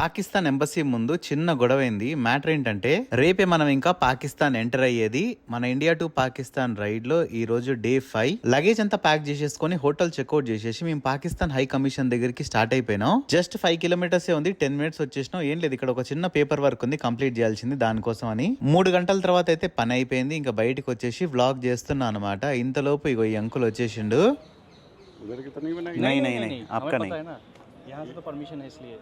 Pakistan embassy ముందు చిన్న గొడవైంది. మ్యాటర్ ఏంటంటే రేపే మనం ఇంకా పాకిస్తాన్ ఎంటర్ అయ్యేది. మన ఇండియా టు పాకిస్తాన్ రైడ్ లో ఈ రోజు డే 5. లగేజ్ అంతా ప్యాక్ చేసేసుకుని హోటల్ చెక్అౌట్ చేసేసి మేము పాకిస్తాన్ హై కమిషన్ దగ్గరికి స్టార్ట్ అయిపోయినాం. జస్ట్ 5 కిలోమీటర్స్ ఉంది, 10 మినిట్స్ వచ్చేసినాం. ఏం లేదు, ఇక్కడ ఒక చిన్న పేపర్ వర్క్ ఉంది కంప్లీట్ చేయాల్సింది, దానికోసం అని 3 గంటల తర్వాత అయితే పని అయిపోయింది. ఇంకా బయటకు వచ్చేసి వ్లాగ్ చేస్తున్నా అనమాట. ఇంతలోపు ఇగో ఈ అంకుల్ వచ్చేసిండు. यहाँ से तो परमिशन है इसलिए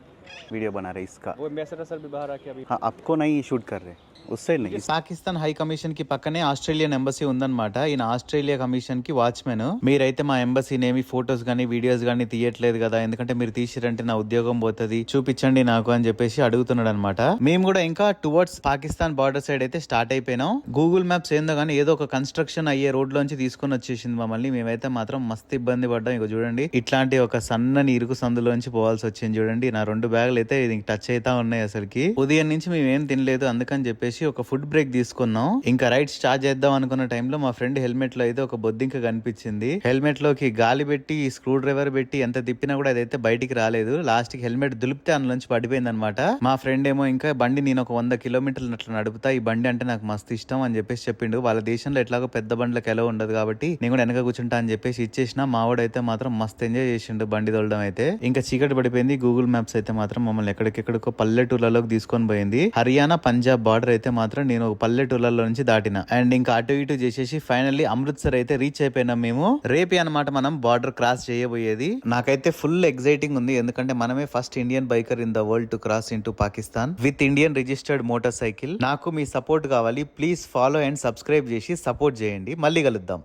वीडियो बना रहे इसका। वो एम्बेसडर सर भी बाहर आके अभी हाँ, आपको नहीं शूट कर रहे उस సైడ్ नहीं. పాకిస్తాన్ హై కమిషన్ కి పక్కనే ఆస్ట్రేలియన్ ఎంబసీ ఉందన్నమాట. ఈయన ఆస్ట్రేలియా కమిషన్ కి వాచ్మెన్. మీరైతే మా ఎంబసీ నేమి ఫోటోస్ గానీ వీడియోస్ గానీ తీయట్లేదు కదా, ఎందుకంటే మీరు తీసిరంటే నా ఉద్యోగం పోతుంది, చూపించండి నాకు అని చెప్పేసి అడుగుతున్నాడు అనమాట. మేము కూడా ఇంకా టువర్డ్స్ పాకిస్తాన్ బార్డర్ సైడ్ అయితే స్టార్ట్ అయిపోయినాం. గూగుల్ మ్యాప్స్ ఏందో గానీ ఏదో ఒక కన్స్ట్రక్షన్ అయ్యే రోడ్ లోంచి తీసుకుని వచ్చేసింది మమ్మల్ని. మేమైతే మాత్రం మస్తు ఇబ్బంది పడ్డాం. ఇక చూడండి, ఇట్లాంటి ఒక సన్నని ఇరుకు సందులోంచి పోవాల్సి వచ్చింది. చూడండి, నా 2 బ్యాగులు అయితే ఇది టచ్ అయితా ఉన్నాయి. అసలుకి ఉదయం నుంచి మేము ఏం తినలేదు, అందుకని చెప్పేసి ఒక ఫుడ్ బ్రేక్ తీసుకున్నాం. ఇంకా రైడ్ స్టార్ట్ చేద్దాం అనుకున్న టైంలో మా ఫ్రెండ్ హెల్మెట్ లో అయితే ఒక బొద్దింక కనిపించింది. హెల్మెట్ లోకి గాలి పెట్టి స్క్రూ డ్రైవర్ పెట్టి ఎంత తిప్పినా కూడా అదైతే బయటికి రాలేదు. లాస్ట్ కి హెల్మెట్ దులిపితే అందులోంచి పడిపోయింది అనమాట. మా ఫ్రెండ్ ఏమో ఇంకా బండి నేను ఒక 100 కిలోమీటర్లు అట్లా నడుపుతా, ఈ బండి అంటే నాకు మస్తు ఇష్టం అని చెప్పేసి చెప్పిండు. వాళ్ళ దేశంలో ఎట్లాగో పెద్ద బండ్లకు ఎలా ఉండదు కాబట్టి నేను కూడా వెనక కూర్చుంటా అని చెప్పేసి ఇచ్చేసిన. మావాడైతే మాత్రం మస్తు ఎంజాయ్ చేసిండు బండి తోలడం అయితే. ఇంకా చీకటి పడిపోయింది. గూగుల్ మ్యాప్స్ అయితే మాత్రం మమ్మల్ని ఎక్కడికెక్కడికో పల్లెటూర్లలోకి తీసుకొని పోయింది. హర్యానా పంజాబ్ బార్డర్ అయితే మాత్రం నేను ఒక పల్లెటూర్లలో నుంచి దాటిన. అండ్ ఇంకా అటు ఇటు చేసేసి ఫైనల్లీ అమృత్సర్ అయితే రీచ్ అయిపోయినాం మేము. రేపే అనమాట మనం బార్డర్ క్రాస్ చేయబోయేది. నాకైతే ఫుల్ ఎక్సైటింగ్ ఉంది, ఎందుకంటే మనమే first Indian biker in the world to cross in to Pakistan with Indian registered motor cycle. నాకు మీ సపోర్ట్ కావాలి. ప్లీజ్ ఫాలో అండ్ సబ్స్క్రైబ్ చేసి సపోర్ట్ చేయండి. మళ్ళీ కలుద్దాం.